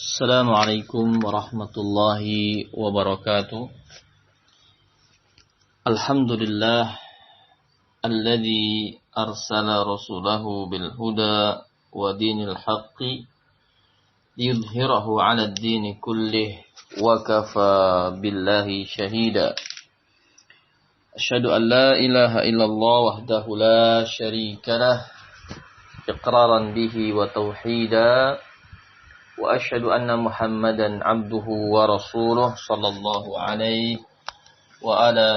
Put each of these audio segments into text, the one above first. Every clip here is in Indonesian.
Assalamualaikum warahmatullahi wabarakatuh. Alhamdulillah alladzi arsala rasulahu bil huda wa dinil haqqi liyudhhirahu 'ala ad-din kullih wa kafa billahi shahida. Asyhadu an la ilaha illallah wahdahu la syarika lah iqraran bihi wa tauhida. Wa asyhadu anna Muhammadan abduhu wa rasuluh sallallahu alaihi wa ala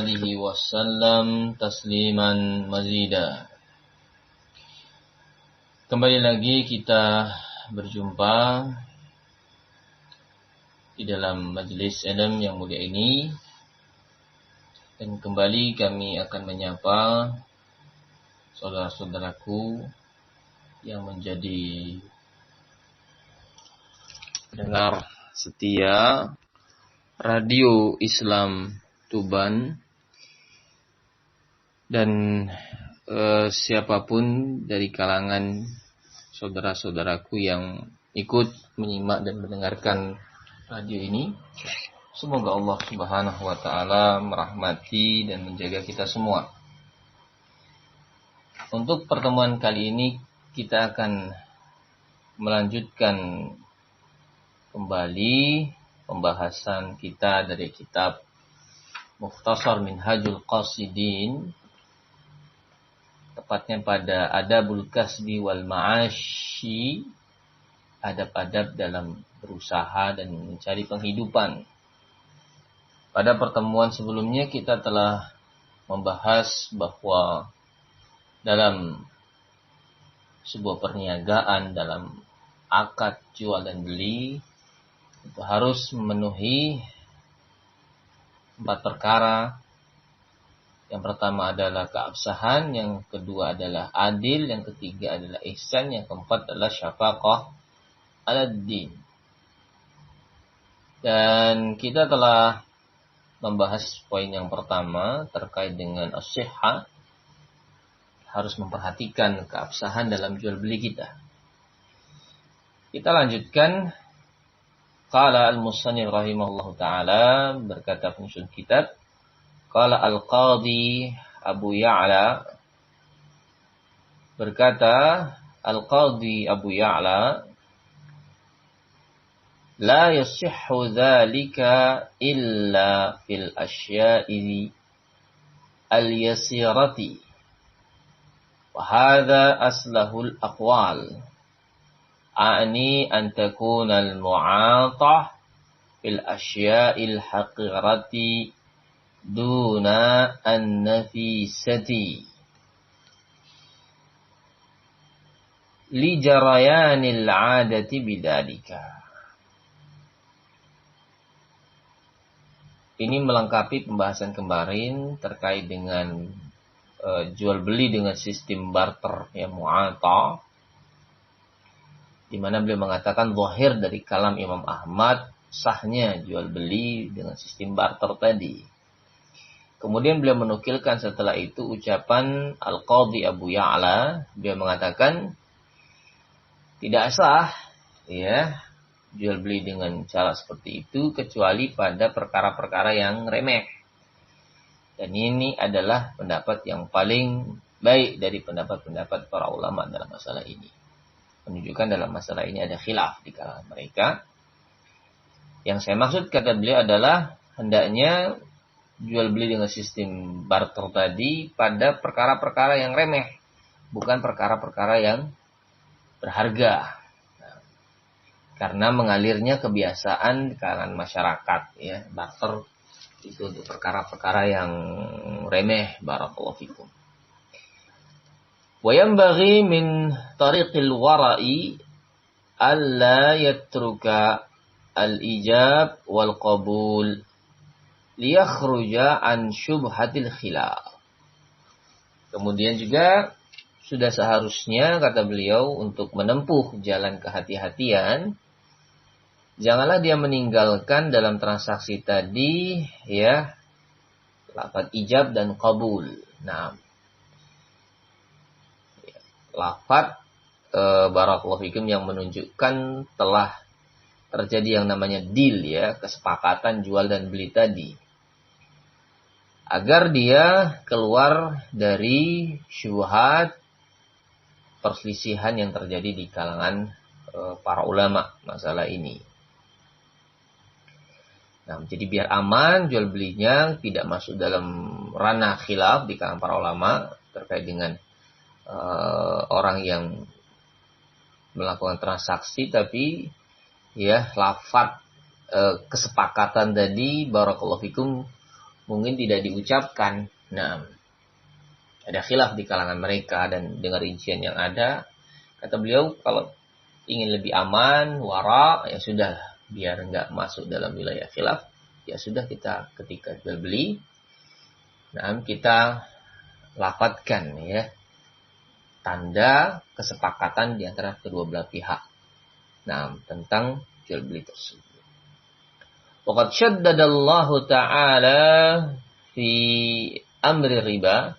alihi wasallam tasliman mazida. Kembali lagi kita berjumpa di dalam majelis ilmu yang mulia ini, dan kembali kami akan menyapa saudara-saudaraku yang menjadi pendengar setia Radio Islam Tuban, dan siapapun dari kalangan saudara-saudaraku yang ikut menyimak dan mendengarkan radio ini. Semoga Allah Subhanahu wa taala merahmati dan menjaga kita semua. Untuk pertemuan kali ini kita akan melanjutkan kembali pembahasan kita dari kitab Mukhtasar Minhajul Qasidin, tepatnya pada Adabul Kasbi wal Ma'ashi, adab-adab dalam berusaha dan mencari penghidupan. Pada pertemuan sebelumnya kita telah membahas bahwa dalam sebuah perniagaan, dalam akad jual dan beli, itu harus memenuhi 4 perkara. Yang pertama adalah keabsahan, yang kedua adalah adil, yang ketiga adalah ihsan, yang keempat adalah syafaqah ala-din. Dan kita telah membahas poin yang pertama terkait dengan as-sihhah, harus memperhatikan keabsahan dalam jual beli kita. Kita lanjutkan. Qala al-musannif rahimahullahu ta'ala, berkata penyusun kitab, qala al-qadhi Abu Ya'la, berkata al-qadhi Abu Ya'la, la yasihhu dhalika illa fil asya'i al-yasirati wa hadha aslahul aqwal. A'ni an takuna al-mu'atah fil asya'il haqirati duna an-nafisati li jarayanil 'adati bidzalika. Ini melengkapi pembahasan kemarin terkait dengan jual beli dengan sistem barter, ya, mu'atah, di mana beliau mengatakan zahir dari kalam Imam Ahmad sahnya jual beli dengan sistem barter tadi. Kemudian beliau menukilkan setelah itu ucapan Al-Qadhi Abu Ya'la, beliau mengatakan tidak sah, ya, jual beli dengan cara seperti itu kecuali pada perkara-perkara yang remeh. Dan ini adalah pendapat yang paling baik dari pendapat-pendapat para ulama dalam masalah ini. Menunjukkan dalam masalah ini ada khilaf di kalangan mereka. Yang saya maksud, kata beliau, adalah hendaknya jual beli dengan sistem barter tadi pada perkara-perkara yang remeh, bukan perkara-perkara yang berharga. Nah, karena mengalirnya kebiasaan di kalangan masyarakat, ya, barter itu untuk perkara-perkara yang remeh. Barakallahu fikum. Wa yanbaghi min tariqil wara'i alla yatruka al-ijab wal qabul liyakhruja an syubhatil khilaf. Kemudian juga sudah seharusnya, kata beliau, untuk menempuh jalan kehati-hatian, janganlah dia meninggalkan dalam transaksi tadi, ya, lafaz ijab dan qabul. Nah, lafaz barakallahu fikum yang menunjukkan telah terjadi yang namanya deal ya, kesepakatan jual dan beli tadi. Agar dia keluar dari syubhat perselisihan yang terjadi di kalangan para ulama masalah ini. Nah, jadi biar aman jual belinya tidak masuk dalam ranah khilaf di kalangan para ulama terkait dengan orang yang melakukan transaksi tapi ya lafaz kesepakatan tadi barakallahu fikum mungkin tidak diucapkan. Nah, ada khilaf di kalangan mereka dan dengan rincian yang ada kata beliau kalau ingin lebih aman wara ya sudah biar enggak masuk dalam wilayah khilaf ya sudah kita ketika jual beli nah kita lafadzkan ya tanda kesepakatan di antara kedua belah pihak. Nah, tentang jual beli tersebut. Waqad syaddadallahu ta'ala fi amri riba.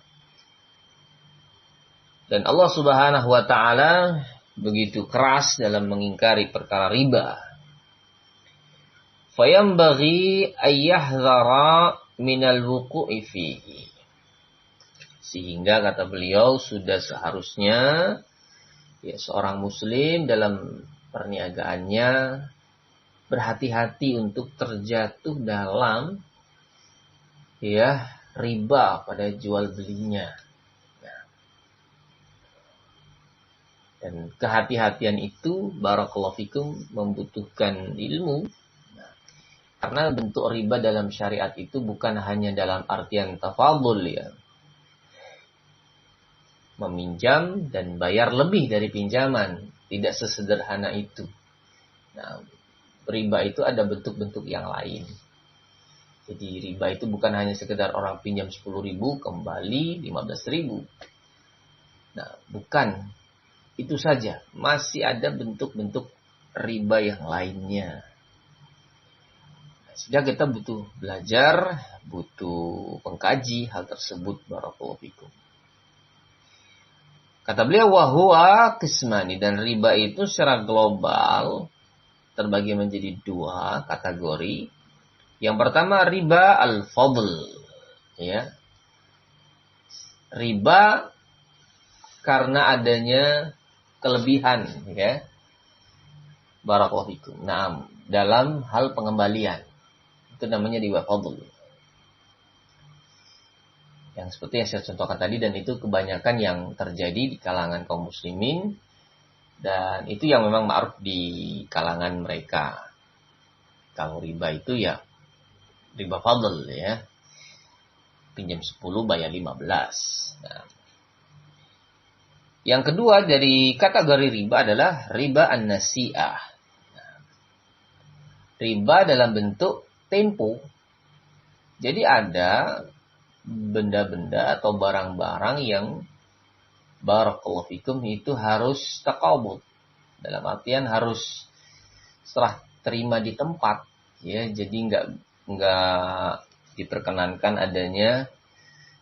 Dan Allah Subhanahu wa taala begitu keras dalam mengingkari perkara riba. Fayambaghi ayyahdzara minal wuqu'i fihi. Sehingga kata beliau sudah seharusnya ya seorang muslim dalam perniagaannya berhati-hati untuk terjatuh dalam ya riba pada jual belinya. Nah, dan kehati-hatian itu barakallahu fikum membutuhkan ilmu. Nah, karena bentuk riba dalam syariat itu bukan hanya dalam artian tafadhul ya. Meminjam dan bayar lebih dari pinjaman. Tidak sesederhana itu. Nah, riba itu ada bentuk-bentuk yang lain. Jadi riba itu bukan hanya sekedar orang pinjam 10.000 kembali 15.000. Nah, bukan. Itu saja. Masih ada bentuk-bentuk riba yang lainnya. Sehingga kita butuh belajar, butuh mengkaji hal tersebut barakallahu fikum. Kata beliau wahwa qismani dan riba itu secara global terbagi menjadi dua kategori. Yang pertama riba al-fadl ya. Riba karena adanya kelebihan ya. Barakallahu fikum. Nah, dalam hal pengembalian. Itu namanya riba fadl. Yang seperti yang saya contohkan tadi dan itu kebanyakan yang terjadi di kalangan kaum muslimin dan itu yang memang ma'ruf di kalangan mereka. Kalau riba itu ya riba fadl ya. Pinjam 10 bayar 15. Nah. Yang kedua dari kategori riba adalah riba an-nasi'ah. Nah. Riba dalam bentuk tempo. Jadi ada benda-benda atau barang-barang yang barakallahu fikum itu harus taqabud. Dalam artian harus serah terima di tempat ya. Jadi enggak diperkenankan adanya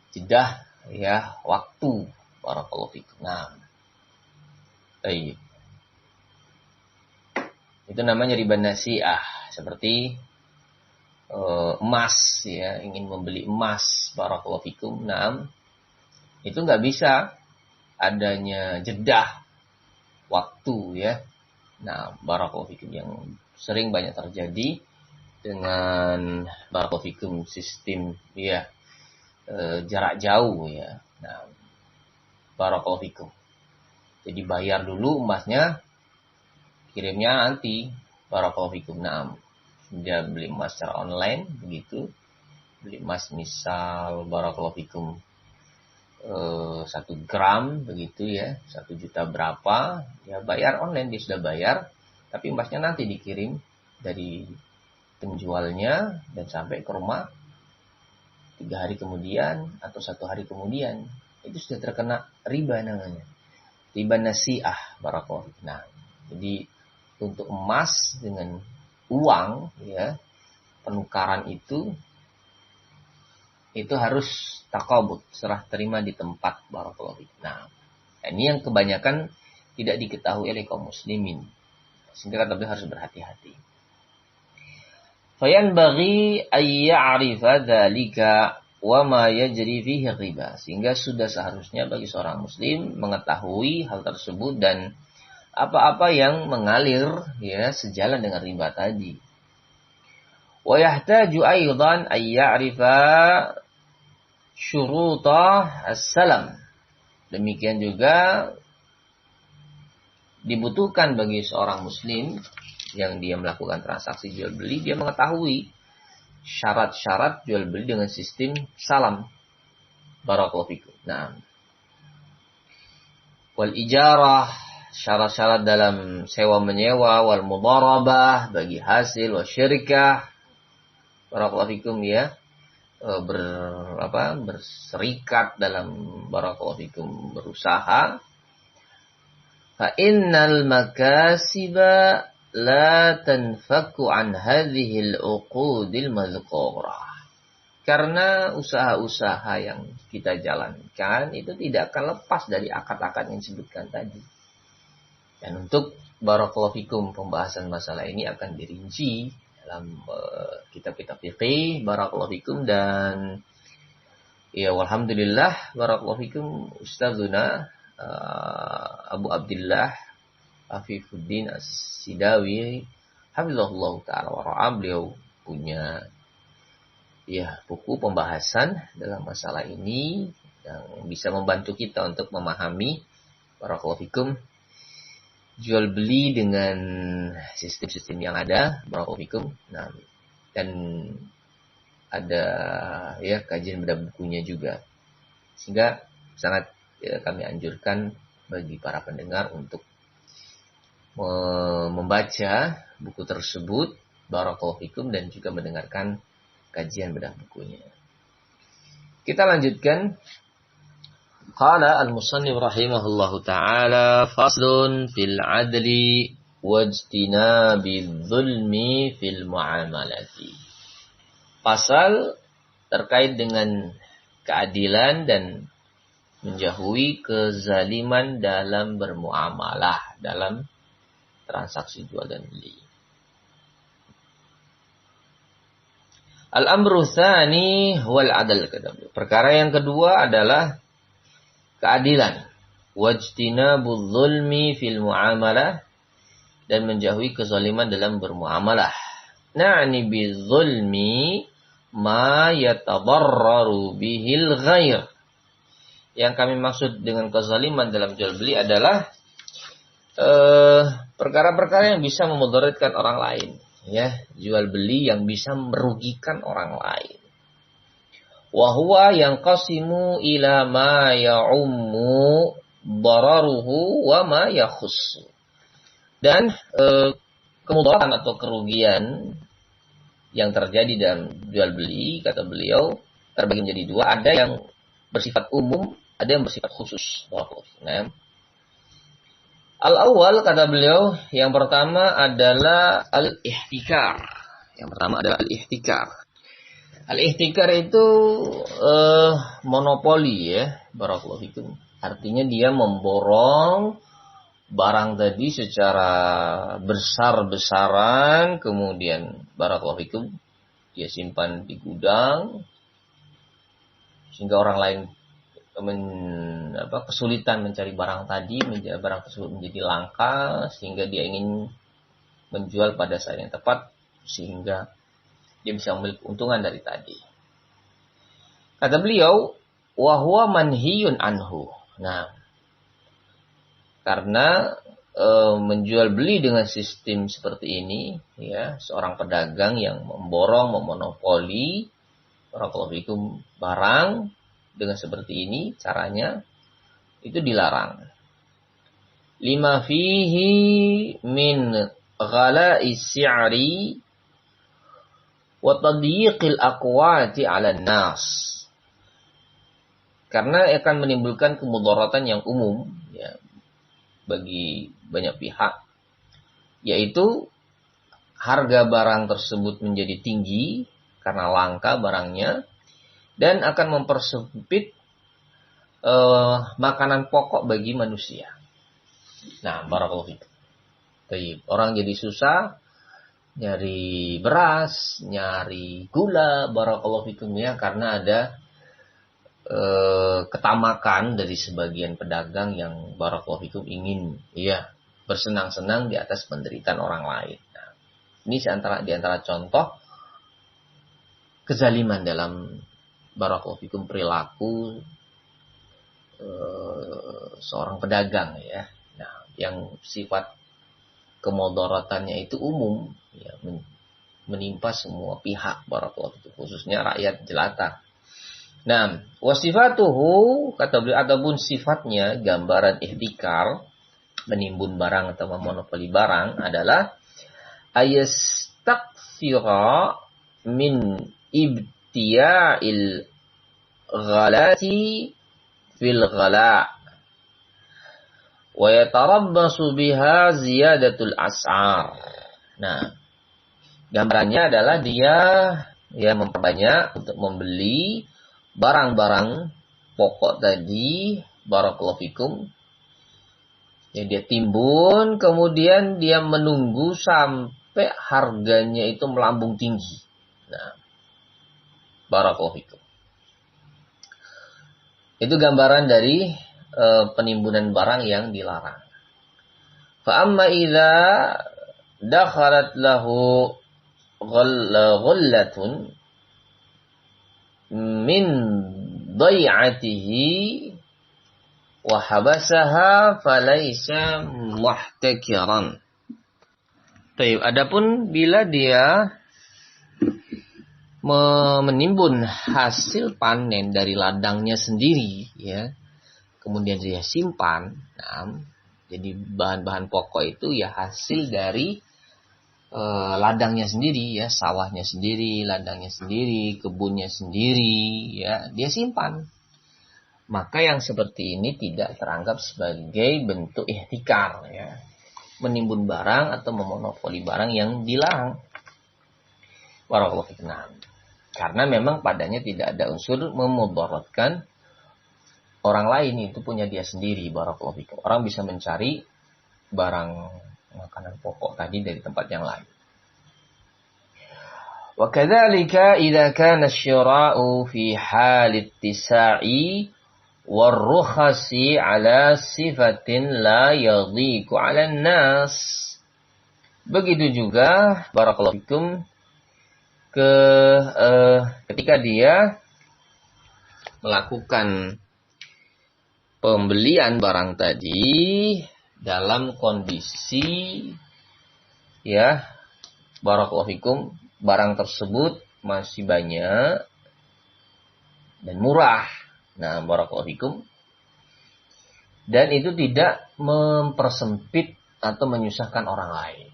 jedah ya waktu barakallahu fikum. Nah. Baik. Itu namanya riba nasi'ah seperti emas ya, ingin membeli emas barakallahu fikum. Nah, itu enggak bisa adanya jedah waktu ya. Nah, barakallahu fikum yang sering banyak terjadi dengan barakallahu fikum sistem ya jarak jauh ya. Nah, barakallahu fikum. Jadi bayar dulu emasnya, kirimnya nanti barakallahu fikum. Nah, dia beli emas secara online begitu. Beli emas misal barakallahu fikum 1 gram begitu ya, 1 juta berapa, ya bayar online dia sudah bayar, tapi emasnya nanti dikirim dari penjualnya dan sampai ke rumah 3 hari kemudian atau 1 hari kemudian. Itu sudah terkena riba namanya. Riba nasi'ah barakallahu. Nah, jadi untuk emas dengan uang ya, penukaran itu harus taqabud, serah terima di tempat barakallahu. Nah, ini yang kebanyakan tidak diketahui oleh kaum muslimin. Sehingga kata beliau harus berhati-hati. Fayanbaghi ay ya'rifa dzalika wa ma yajri fihi riba. Sehingga sudah seharusnya bagi seorang muslim mengetahui hal tersebut dan apa-apa yang mengalir ya sejalan dengan riba tadi. Wa yahtaju aidan ay ya'rifa syurutah as-salam. Demikian juga dibutuhkan bagi seorang muslim yang dia melakukan transaksi jual beli, dia mengetahui syarat-syarat jual beli dengan sistem salam. Barakallahu fikum. Nah, wal ijarah, syarat-syarat dalam sewa menyewa, wal mudharabah bagi hasil, wa syirkah. Barakallahu fikum ya. Berserikat dalam barakallahu fikum berusaha. Fa innal makasiba la tanfaku an hadhil uqudil madhkurah. Karena usaha-usaha yang kita jalankan itu tidak akan lepas dari akad-akad yang disebutkan tadi. Dan untuk barakallahu fikum pembahasan masalah ini akan dirinci dalam kitab-kitab fiqih barakallahu fikum, dan ya walhamdulillah barakallahu fikum Ustazuna Abu Abdullah Afifuddin As-Sidawi hafizahullah ta'ala wa ra'ah, beliau punya ya buku pembahasan dalam masalah ini yang bisa membantu kita untuk memahami barakallahu fikum jual beli dengan sistem-sistem yang ada barakallahu fikum. Nah, dan ada ya kajian bedah bukunya juga, sehingga sangat kami anjurkan bagi para pendengar untuk membaca buku tersebut barakallahu fikum dan juga mendengarkan kajian bedah bukunya. Kita lanjutkan. Qala al-musannif rahimahullahu ta'ala faslun fil adli wajtinabi dzulmi fil muamalati. Pasal terkait dengan keadilan dan menjauhi kezaliman dalam bermuamalah, dalam transaksi jual dan beli. Al-amru tsani wal adl. Perkara yang kedua adalah keadilan. Wajtinabudz zulmi fil muamalah, dan menjauhi kezaliman dalam bermuamalah. Na'ni bidzulmi ma yatadarraru bihil ghair. Yang kami maksud dengan kezaliman dalam jual beli adalah perkara-perkara yang bisa memudaratkan orang lain, ya, jual beli yang bisa merugikan orang lain. Wa huwa yanqasimu ila ma ya'ummu dararuhu wa ma yakhussu. Dan kemudaratan atau kerugian yang terjadi dalam jual beli, kata beliau, terbagi menjadi dua. Ada yang bersifat umum, ada yang bersifat khusus. Nah, al-awwal, kata beliau, yang pertama adalah al-ihtikar. Al-ihtikar itu monopoli, ya, barakallahu fikum. Artinya dia memborong barang tadi secara besar-besaran, kemudian barakallahu fikum dia simpan di gudang sehingga orang lain kesulitan mencari barang tadi, barang tersebut menjadi langka sehingga dia ingin menjual pada saat yang tepat sehingga dia bisa memiliki keuntungan dari tadi. Kata beliau, wa huwa manhiyun anhu. Nah, karena menjual beli dengan sistem seperti ini, ya, seorang pedagang yang memborong, memonopoli barang dengan seperti ini, caranya itu dilarang. Lima fihi min ghala'i si'ri wa tadyiqil aqwati 'alan nas. Karena akan menimbulkan kemudaratan yang umum, ya, bagi banyak pihak, yaitu harga barang tersebut menjadi tinggi karena langka barangnya, dan akan mempersempit makanan pokok bagi manusia. Nah, barakallahu fikum. Orang jadi susah nyari beras, nyari gula, barakallahu fikum ya, karena ada ketamakan dari sebagian pedagang yang barakallahu fikum ingin ya bersenang-senang di atas penderitaan orang lain. Nah, ini di antara contoh kezaliman dalam barakallahu fikum perilaku seorang pedagang ya. Nah, yang sifat kemudaratannya itu umum ya, menimpa semua pihak barakallahu fikum, khususnya rakyat jelata. Nah, wasifatuhu kata beliau, ataupun sifatnya gambaran ihtikar, menimbun barang atau memonopoli barang adalah ayastakfira min ibtiya'il ghalati fil ghala wa yatarabbasu biha ziyadatul as'ar. Nah, gambarannya adalah dia ya memperbanyak untuk membeli barang-barang pokok tadi barakallahu fikum yang dia timbun, kemudian dia menunggu sampai harganya itu melambung tinggi. Nah, barakallahu fikum. Itu gambaran dari penimbunan barang yang dilarang. Fa amma idza dakhalat lahu ghullatun min dai'atihi wa habasaha falaysa muhtakiran. Baik, adapun bila dia menimbun hasil panen dari ladangnya sendiri ya, kemudian dia simpan, nah, jadi bahan-bahan pokok itu ya hasil dari ladangnya sendiri ya, sawahnya sendiri, ladangnya sendiri, kebunnya sendiri ya, dia simpan. Maka yang seperti ini tidak teranggap sebagai bentuk ihtikar ya, menimbun barang atau memonopoli barang yang dilarang. Barakallahu fikum. Karena memang padanya tidak ada unsur memudaratkan orang lain, itu punya dia sendiri. Barakallahu fikum. Orang bisa mencari barang makanan pokok tadi dari tempat yang lain. Wa kadzalika idza kana asy-syira'u fi hal ittisa'i war-rukhasi 'ala sifatin la yadhiqu 'ala an-nas. Begitu juga barakallahu fikum ketika dia melakukan pembelian barang tadi dalam kondisi ya barakallahu fikum barang tersebut masih banyak dan murah. Nah, barakallahu fikum, dan itu tidak mempersempit atau menyusahkan orang lain.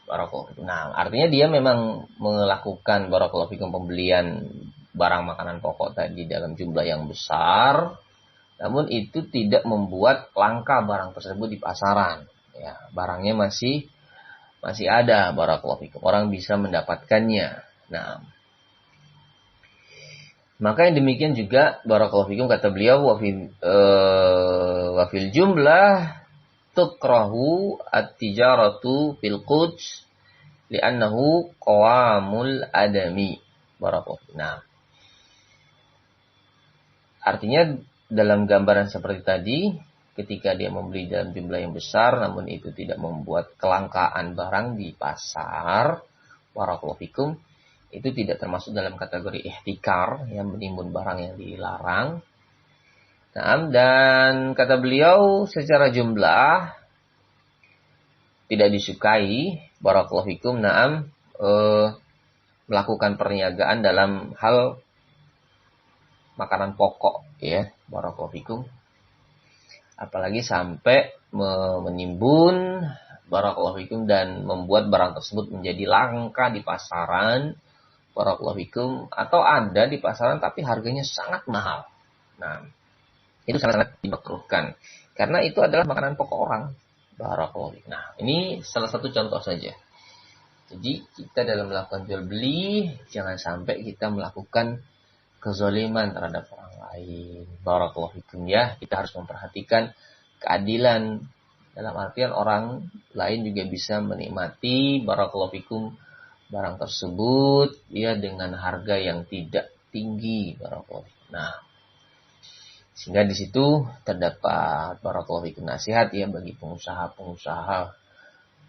Barakallahu fikum. Nah, artinya dia memang melakukan barakallahu fikum pembelian barang makanan pokok tadi dalam jumlah yang besar. Namun itu tidak membuat langka barang tersebut di pasaran. Ya, barangnya masih ada barakallahu fikum. Orang bisa mendapatkannya. Nah, maka yang demikian juga barakallahu fikum kata beliau wa fil jumlah tukrahu at-tijaratu fil quds li'annahu qawamul adami. Barakallahu fikum. Nah, artinya dalam gambaran seperti tadi, ketika dia membeli dalam jumlah yang besar, namun itu tidak membuat kelangkaan barang di pasar, barakallahu fikum, itu tidak termasuk dalam kategori ihtikar, yang menimbun barang yang dilarang. Nah, dan kata beliau secara jumlah tidak disukai, barakallahu fikum, melakukan perniagaan dalam hal makanan pokok ya, barakallahu fikum, apalagi sampai menimbun barakallahu fikum dan membuat barang tersebut menjadi langka di pasaran, barakallahu fikum, atau ada di pasaran tapi harganya sangat mahal. Nah, itu sangat dimakruhkan karena itu adalah makanan pokok orang, barakallahu fikum. Nah, ini salah satu contoh saja. Jadi kita dalam melakukan jual beli jangan sampai kita melakukan kezaliman terhadap orang lain. Barakallahu fikum ya. Kita harus memperhatikan keadilan dalam artian orang lain juga bisa menikmati barakallahu fikum barang tersebut ya dengan harga yang tidak tinggi barakallahu fikum. Nah, sehingga di situ terdapat barakallahu fikum nasihat ya bagi pengusaha-pengusaha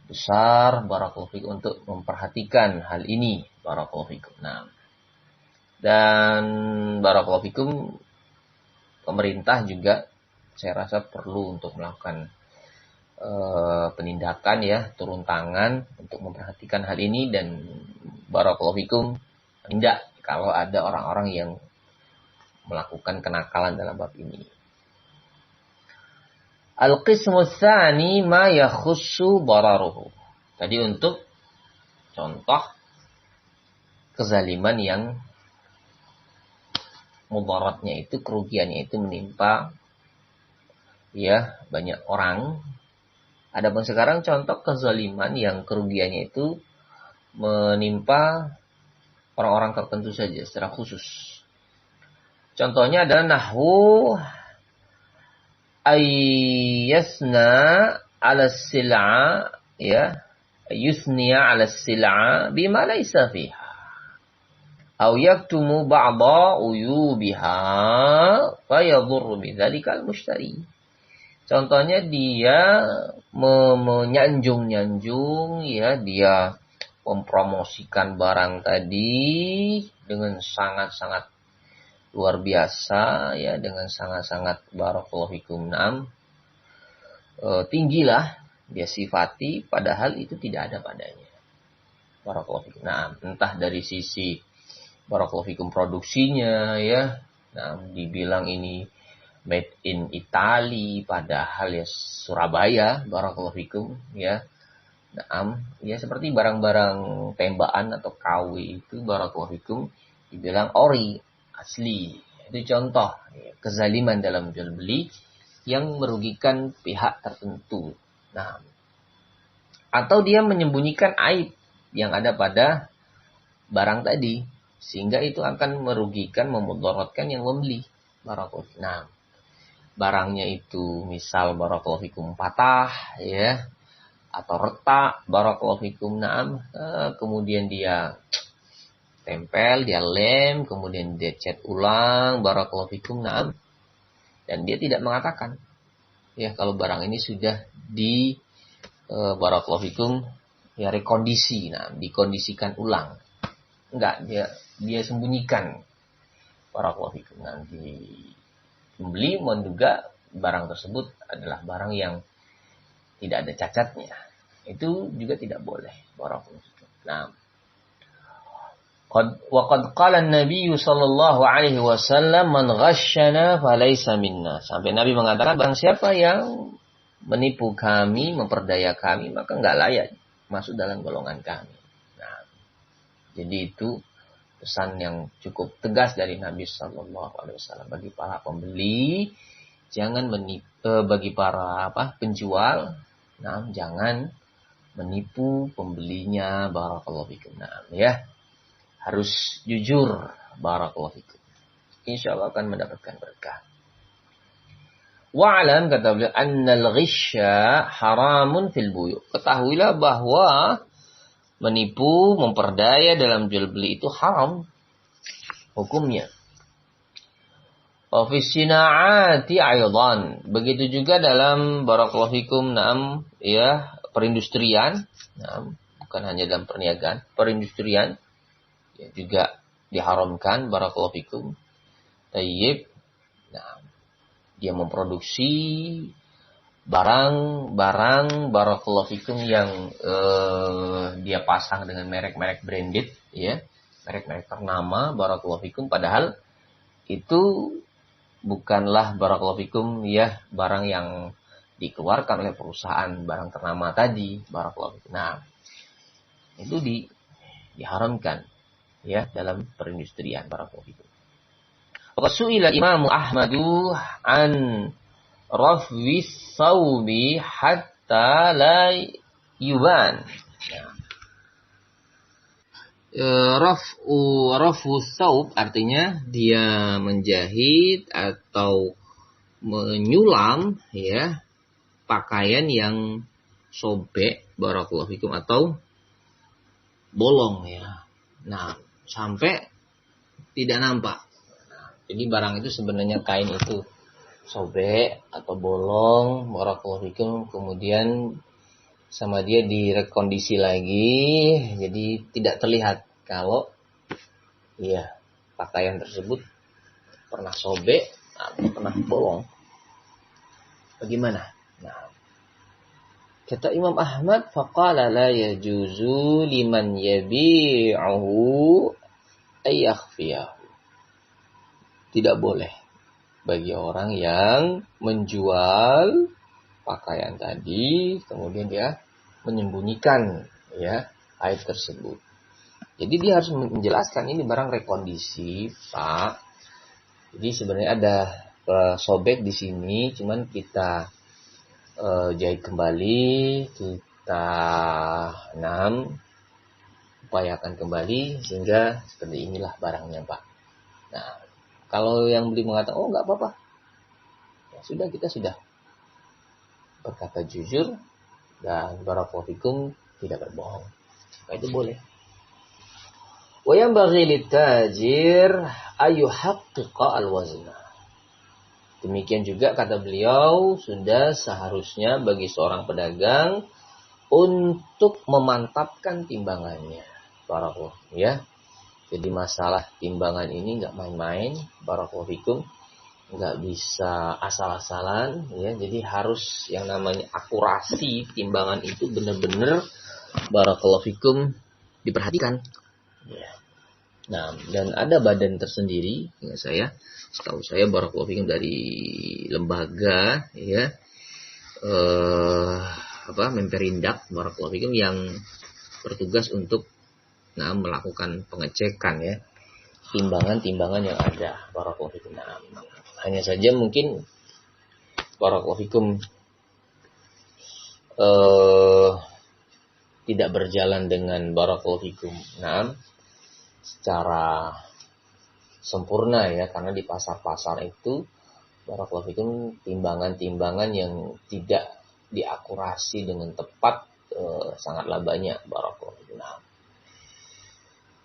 besar barakallahu fikum untuk memperhatikan hal ini barakallahu fikum. Nah, dan barakallahu fikum pemerintah juga saya rasa perlu untuk melakukan penindakan ya, turun tangan untuk memperhatikan hal ini, dan barakallahu fikum tidak kalau ada orang-orang yang melakukan kenakalan dalam bab ini. Al-qismu tsani ma yakhussu dararuhu. Tadi untuk contoh kezaliman yang mudaratnya itu, kerugiannya itu menimpa ya banyak orang. Adapun sekarang contoh kezaliman yang kerugiannya itu menimpa orang-orang tertentu saja secara khusus. Contohnya adalah nahwu ayyasna ala sil'a ya, yusniya ala sil'a bima laysa fiha aw yaktumu ba'da uyubiha fayadhurru bidzalika al-mushtari. Contohnya dia menyanjung-nyanjung ya, dia mempromosikan barang tadi dengan sangat-sangat luar biasa ya, dengan sangat-sangat barakallahu fikum tinggilah dia sifati, padahal itu tidak ada padanya barakallahu fikum. Entah dari sisi barakallahu fikum produksinya ya, dibilang ini made in Italy, padahal ya Surabaya barakallahu fikum ya. Ya seperti barang-barang tembakan atau KW itu barakallahu fikum dibilang ori, asli. Itu contoh ya, kezaliman dalam jual beli yang merugikan pihak tertentu. Atau dia menyembunyikan aib yang ada pada barang tadi, sehingga itu akan merugikan, memudaratkan yang membeli barakallahu fikum. Barangnya itu misal barakallahu fikum patah ya, atau retak barakallahu fikum, kemudian dia tempel, dia lem, kemudian dia cat ulang barakallahu fikum, dan dia tidak mengatakan ya kalau barang ini sudah di barakallahu fikum ya rekondisi, dikondisikan ulang. Enggak, dia sembunyikan barakallahu fikum. Nanti pembeli menduga barang tersebut adalah barang yang tidak ada cacatnya. Itu juga tidak boleh barakallahu fikum. Qad qala an-nabiy sallallahu alaihi wasallam man ghasyana falaysa minna. Sampai Nabi mengatakan barang siapa yang menipu kami, memperdaya kami, maka enggak layak masuk dalam golongan kami. Jadi itu pesan yang cukup tegas dari Nabi sallallahu alaihi wasallam bagi para pembeli, jangan bagi para penjual, jangan menipu pembelinya barakallahu fikum. Ya. Harus jujur barakallahu fikum. Insyaallah akan mendapatkan berkah. Wa'lam, kata beliau, annal ghisya haramun fil buyu'. Ketahuilah bahwa menipu, memperdaya dalam jual beli itu haram hukumnya. Wa fi sina'ati aidan. Begitu juga dalam barakallahu fikum ya, perindustrian, bukan hanya dalam perniagaan, perindustrian ya, juga diharamkan barakallahu fikum. Tayyib. Dia memproduksi barang-barang barakallahu fikum yang dia pasang dengan merek-merek branded ya, merek-merek ternama barakallahu fikum, padahal itu bukanlah barakallahu fikum ya barang yang dikeluarkan oleh perusahaan barang ternama tadi barakallahu fikum. Itu diharamkan ya dalam perindustrian barakallahu fikum. Wa su'ila Imam Ahmadu an rafwi thawbi hatta la yuban. Raf'u thawb artinya dia menjahit atau menyulam ya pakaian yang sobek barakallahu fikum, atau bolong ya. Nah, sampai tidak nampak. Nah, jadi barang itu sebenarnya kain itu sobek atau bolong, barakallahu fikum, kemudian sama dia direkondisi lagi, jadi tidak terlihat kalau ya pakaian tersebut pernah sobek atau pernah bolong. Bagaimana? Nah, kata Imam Ahmad, faqala la yajuzu liman yabi'uhu ay yakhfiyahu. Tidak boleh bagi orang yang menjual pakaian tadi kemudian dia menyembunyikan ya aib tersebut. Jadi dia harus menjelaskan ini barang rekondisi, Pak. Jadi sebenarnya ada sobek di sini, cuman kita jahit kembali, kita upayakan kembali sehingga seperti inilah barangnya, Pak. Nah, kalau yang beli mengatakan, oh nggak apa-apa, ya sudah, kita sudah berkata jujur dan barakallahu fikum tidak berbohong. Maka itu boleh. Wa yanbaghi litajir ayuhaqqiqa al-wazna. Demikian juga kata beliau, sudah seharusnya bagi seorang pedagang untuk memantapkan timbangannya. Barakallahu ya. Jadi masalah timbangan ini enggak main-main, barakallahu fikum. Enggak bisa asal-asalan ya. Jadi harus yang namanya akurasi timbangan itu benar-benar barakallahu fikum diperhatikan. Ya. Nah, dan ada badan tersendiri ya setahu saya barakallahu fikum dari lembaga ya Memperindak barakallahu fikum yang bertugas untuk melakukan pengecekan ya timbangan-timbangan yang ada barakallahu fikum. Nah, hanya saja mungkin barakallahu fikum tidak berjalan dengan barakallahu fikum secara sempurna ya, karena di pasar-pasar itu barakallahu fikum timbangan-timbangan yang tidak diakurasi dengan tepat sangatlah banyak barakallahu fikum.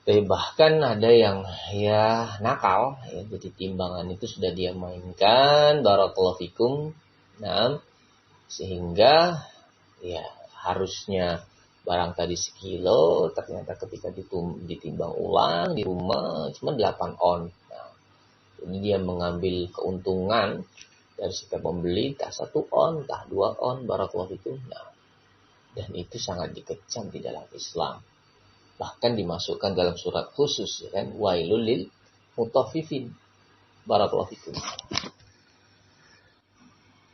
Bahkan ada yang ya nakal ya, jadi timbangan itu sudah dia mainkan barakallahu fikum. Nah, sehingga ya harusnya barang tadi sekilo, ternyata ketika ditimbang ulang di rumah cuma 8 on. Nah, jadi dia mengambil keuntungan dari setiap pembeli, entah 1 on, entah 2 on, barakallahu fikum. Nah, dan itu sangat dikecam di dalam Islam. Bahkan dimasukkan dalam surat khusus ya kan, wailul lil mutaffifin, barakallahu fikum.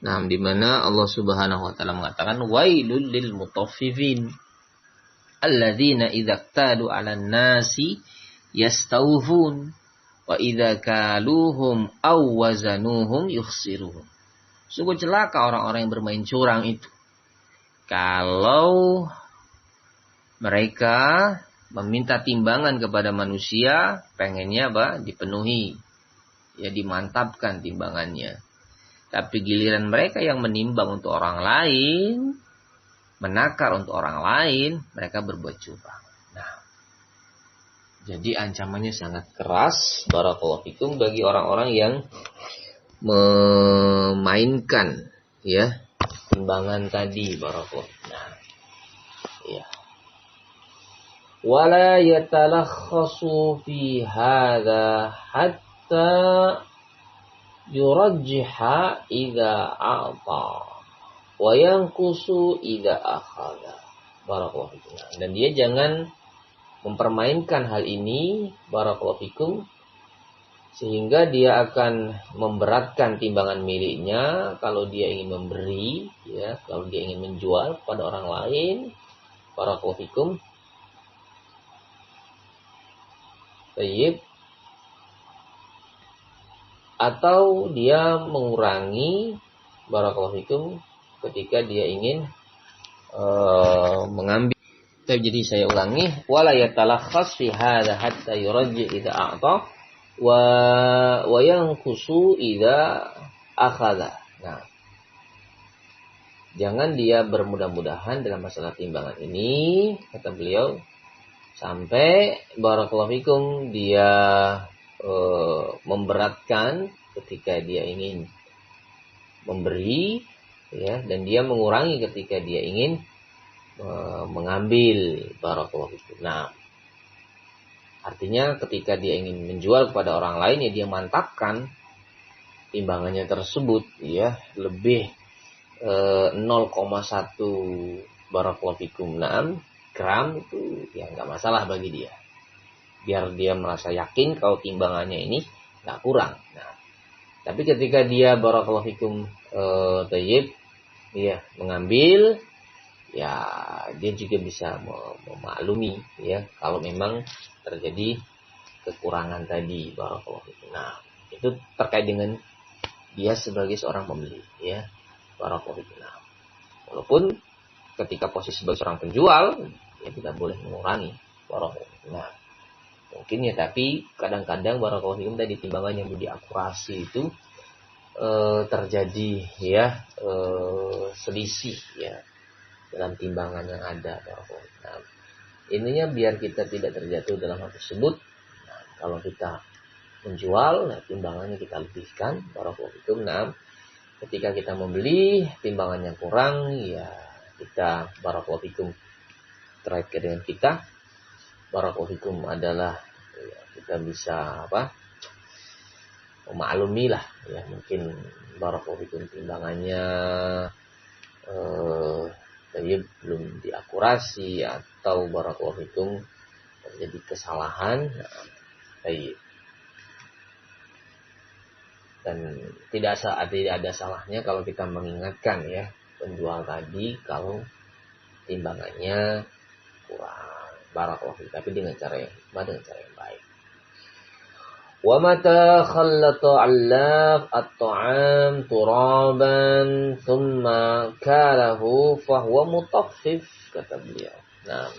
Nah, di mana Allah Subhanahu wa taala mengatakan wailul lil mutaffifin alladzina idza iktalu 'alan nasi yastawfun wa idza kaluhum aw wazanuhum yukhsirun. Sungguh celaka orang-orang yang bermain curang itu. Kalau mereka meminta timbangan kepada manusia, pengennya dipenuhi, ya dimantapkan timbangannya. Tapi giliran mereka yang menimbang untuk orang lain, menakar untuk orang lain, mereka berbuat curang. Nah, jadi ancamannya sangat keras, barakallahu fikum, bagi orang-orang yang memainkan ya timbangan tadi, barakallahu. Nah, ya. Wala yatalakhasu fi hadha hatta yurajjiha idza a'ta wa yanqusu idza akhadha. Barakallahu fikum. Dan dia jangan mempermainkan hal ini, barakallahu fikum, sehingga dia akan memberatkan timbangan miliknya kalau dia ingin memberi ya, kalau dia ingin menjual kepada orang lain, barakallahu fikum. Baik. Atau dia mengurangi barakallahu fikum ketika dia ingin mengambil. Jadi saya ulangi, wala yatalakhas fi hadza hatta yurajji idza a'ta wa yanqusu idza akhadha. Nah, jangan dia bermudah-mudahan dalam masalah timbangan ini, kata beliau, Sampai barakallahu fikum dia memberatkan ketika dia ingin memberi, ya, dan dia mengurangi ketika dia ingin mengambil, barakallahu fikum. Nah, artinya ketika dia ingin menjual kepada orang lain, ya dia mantapkan timbangannya tersebut, ya, lebih 0,1 barakallahu fikum 6 gram itu ya nggak masalah bagi dia, biar dia merasa yakin kalau timbangannya ini nggak kurang. Nah, tapi ketika dia barakallahu fikum tayyib, ya, mengambil, ya dia juga bisa memaklumi, ya, kalau memang terjadi kekurangan tadi, barakallahu fikum. Nah, itu terkait dengan dia sebagai seorang pembeli, ya, barakallahu fikum. Nah, walaupun ketika posisi sebagai seorang penjual, ya tidak boleh mengurangi, barakallahu fikum. Nah, mungkin ya, tapi kadang-kadang barakallahu fikum tadi timbangan yang diakurasi itu terjadi, ya, selisih, ya, dalam timbangan yang ada, barakallahu fikum. Nah, ininya biar kita tidak terjatuh dalam hal tersebut. Nah, kalau kita menjual, nah, timbangannya kita lebihkan, barakallahu fikum. Nah, ketika kita membeli timbangannya kurang, ya kita barakallahu fikum terakhir dengan kita barakallahu fikum adalah, ya, kita bisa memaklumi lah, ya, mungkin barakallahu fikum timbangannya tadi belum diakurasi atau barakallahu fikum terjadi kesalahan. Nah, dan tidak ada salahnya kalau kita mengingatkan, ya, penjual tadi kalau timbangannya kurang, barakallahu fikum, tapi dengan cara yang hikmah, dengan cara yang baik. Wa mata khallata 'allaf at-ta'am turaban thumma kalahu fa huwa mutaffif, kata beliau. Nah,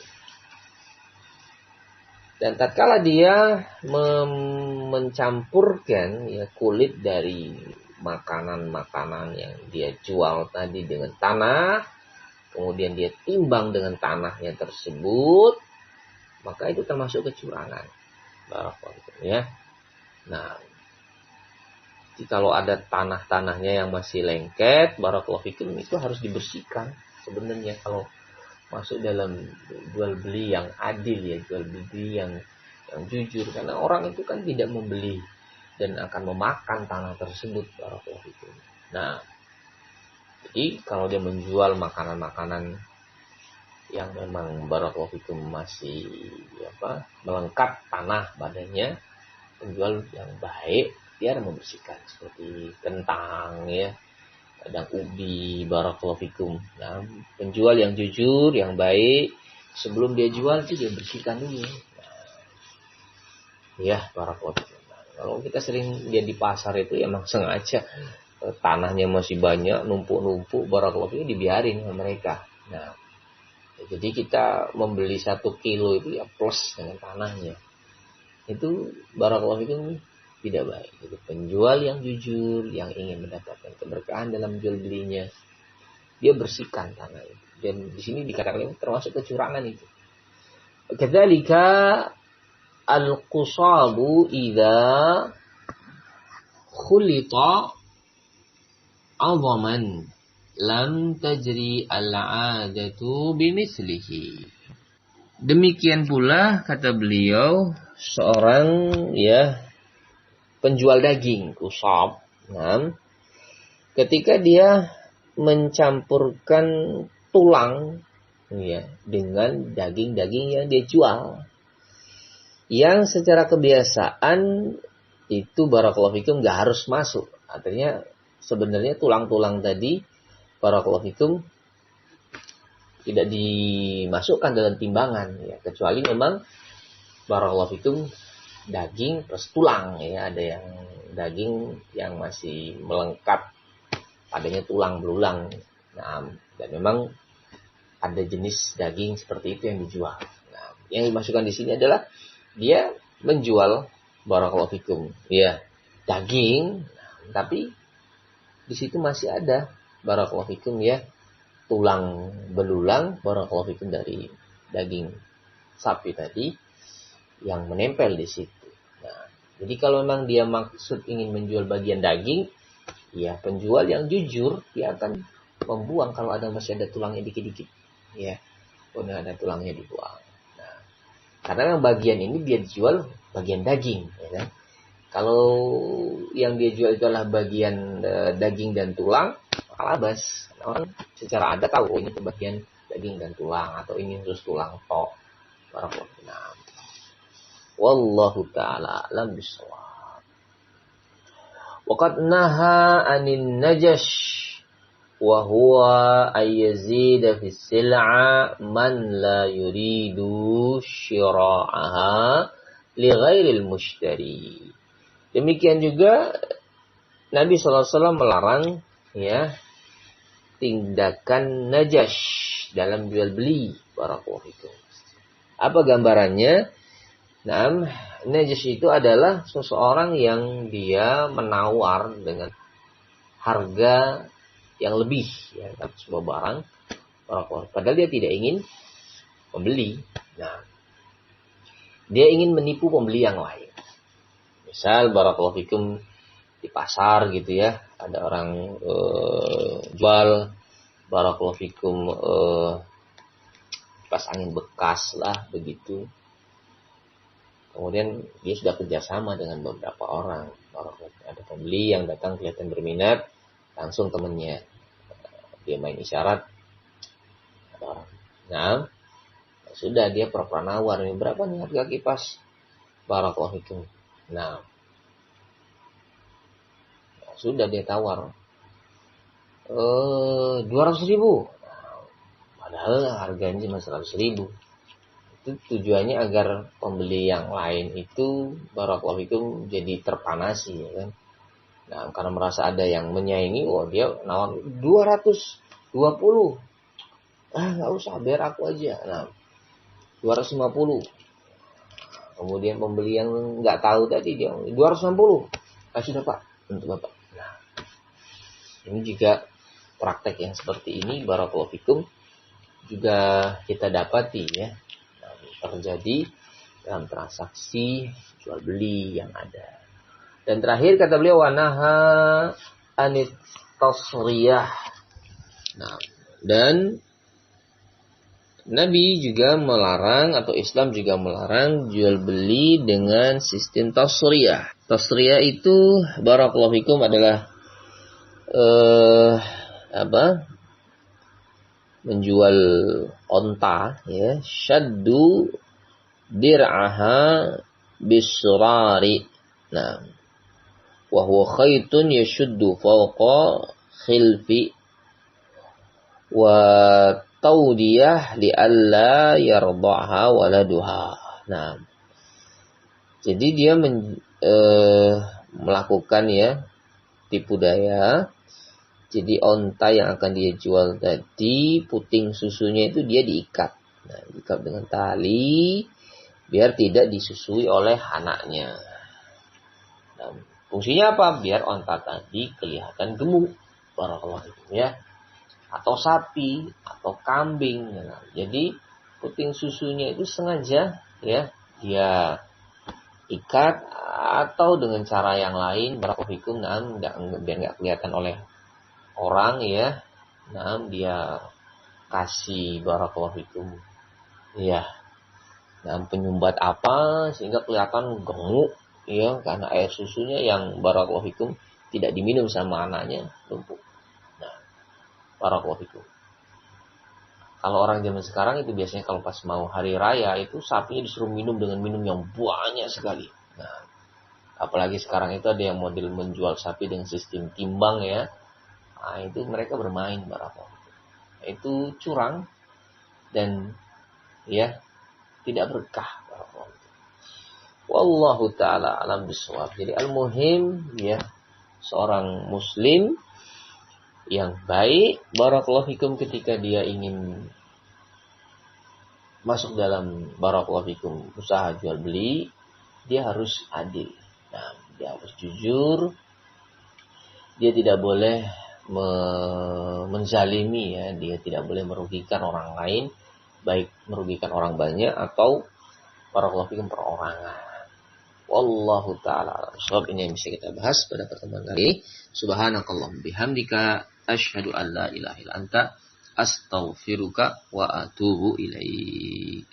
dan tatkala dia mencampurkan, ya, kulit dari makanan-makanan yang dia jual tadi dengan tanah, kemudian dia timbang dengan tanahnya tersebut, maka itu termasuk kecurangan, barakallahu fikum, ya. Nah, kalau ada tanah-tanahnya yang masih lengket, barakallahu fikum, itu harus dibersihkan sebenarnya kalau masuk dalam jual beli yang adil, ya, jual beli yang jujur, karena orang itu kan tidak membeli dan akan memakan tanah tersebut, barakallahu fikum. Nah, jadi kalau dia menjual makanan-makanan yang memang barakallahu fikum masih melengkap tanah badannya, penjual yang baik dia harus membersihkan, seperti kentang, ya, kadang ubi, barakallahu fikum. Nah, penjual yang jujur, yang baik, sebelum dia jual itu dia bersihkan dulu. Nah, ya, barakallahu fikum. Nah, kalau kita sering lihat di pasar itu, ya, emang sengaja tanahnya masih banyak, numpuk-numpuk, barakallahu fikum, dibiarin sama mereka. Nah, jadi kita membeli 1 kilo itu, ya, plus dengan tanahnya. Itu barakallahu fikum tidak baik. Itu penjual yang jujur, yang ingin mendapatkan keberkahan dalam jual belinya, dia bersihkan tanah itu. Dan di sini dikatakan termasuk kecurangan itu. Kadzalika al-qusabu idza khulita 'azaman lam tajri al-'adatu bimithlihi. Demikian pula, kata beliau, seorang, ya, penjual daging, kusab. Nah, ketika dia mencampurkan tulang, ya, dengan daging-daging yang dia jual, yang secara kebiasaan itu barakallahu fikum nggak harus masuk. Artinya sebenarnya tulang-tulang tadi barakallahu fikum tidak dimasukkan dalam timbangan, ya, kecuali memang barakallahu fikum daging plus tulang, ya, ada yang daging yang masih melengkap, adanya tulang belulang. Nah, dan memang ada jenis daging seperti itu yang dijual. Nah, yang dimasukkan di sini adalah dia menjual barakallahu fikum, ya, daging, tapi di situ masih ada barakallahu fikum, ya, tulang belulang, barakallahu fikum, dari daging sapi tadi yang menempel di situ. Nah, jadi kalau memang dia maksud ingin menjual bagian daging, ya penjual yang jujur dia akan membuang kalau masih ada tulangnya dikit-dikit. Ya, kalau ada tulangnya dibuang. Nah, karena yang bagian ini dia jual bagian daging, ya kan? Kalau yang dia jual itu adalah bagian daging dan tulang, maka labas. Orang secara ada tahu ini bagian daging dan tulang atau ini terus tulang tok. Nah, wallahu taala alam bisawab. Waqad naha 'anil najash wa huwa ayyazida fi sil'a man la yuridu syira'aha li ghairil mushtari. Demikian juga Nabi SAW melarang ya tindakan najash dalam jual beli. Barakallahu fikum. Apa gambarannya? Nah, najash itu adalah seseorang yang dia menawar dengan harga yang lebih ya atas sebuah barang. Padahal dia tidak ingin membeli. Nah, dia ingin menipu pembeli yang lain. Misal barakallahu fikum di pasar gitu ya, ada orang jual barakallahu fikum kipas angin bekas lah begitu. Kemudian dia sudah kerjasama dengan beberapa orang. Ada pembeli yang datang kelihatan berminat, langsung temennya dia main isyarat. Ada orang. Nah, sudah dia pura-pura nawar, ini berapa nih harga kipas? Barakallahu fikum. Nah, sudah dia tawar 200.000. Padahal harganya cuma 100.000. Itu tujuannya agar pembeli yang lain itu barakallahu fikum jadi terpanasi ya kan. Nah, karena merasa ada yang menyaingi, dia nawar 220. Nggak usah, biar aku aja. Nah, 250. Kemudian pembeli yang nggak tahu tadi dia 260. Sudah Pak, untuk Bapak. Nah, ini juga praktek yang seperti ini barakallahu fikum juga kita dapati ya. Nah, terjadi dalam transaksi jual beli yang ada. Dan terakhir kata beliau wanaha anit tasriyah. Nah, dan Nabi juga melarang atau Islam juga melarang jual beli dengan sistem tasriyah. Tasriyah itu barakallahu fikum adalah menjual onta ya, syaddu dir'aha bisrari. Nah, wa huwa khaytun yashuddu fawqa khilfi wa taudiyah li'alla yarda'ha waladuha. Nah, jadi dia melakukan ya tipu daya. Jadi onta yang akan dia jual tadi, puting susunya itu dia diikat. Nah, diikat dengan tali biar tidak disusui oleh anaknya. Nah, fungsinya apa? Biar onta tadi kelihatan gemuk. Barakallahu fikum ya. Atau sapi atau kambing. Nah, jadi puting susunya itu sengaja ya dia ikat atau dengan cara yang lain barakallahu fikum biar nggak kelihatan oleh orang ya. Nah, dia kasih barakallahu fikum ya. Nah, penyumbat apa sehingga kelihatan gemuk ya karena air susunya yang barakallahu fikum tidak diminum sama anaknya lumpuh. Barakallahu fikum. Kalau orang zaman sekarang itu biasanya kalau pas mau hari raya itu sapinya disuruh minum dengan minum yang banyak sekali. Nah, apalagi sekarang itu ada yang model menjual sapi dengan sistem timbang ya. Nah, itu mereka bermain barakallahu fikum. Itu curang dan ya tidak berkah barakallahu fikum. Wallahu taala alam bisawab. Jadi al-muhim ya seorang muslim yang baik barakallahu fikum ketika dia ingin masuk dalam barakallahu fikum usaha jual beli, dia harus adil. Nah, dia harus jujur. Dia tidak boleh menzalimi ya, dia tidak boleh merugikan orang lain baik merugikan orang banyak atau barakallahu fikum perorangan. Wallahu ta'ala. Sebab ini yang bisa kita bahas pada pertemuan kali ini. Subhanakallahumma bihamdika asyhadu an la ilaha illa anta astaghfiruka wa atubu ilaik.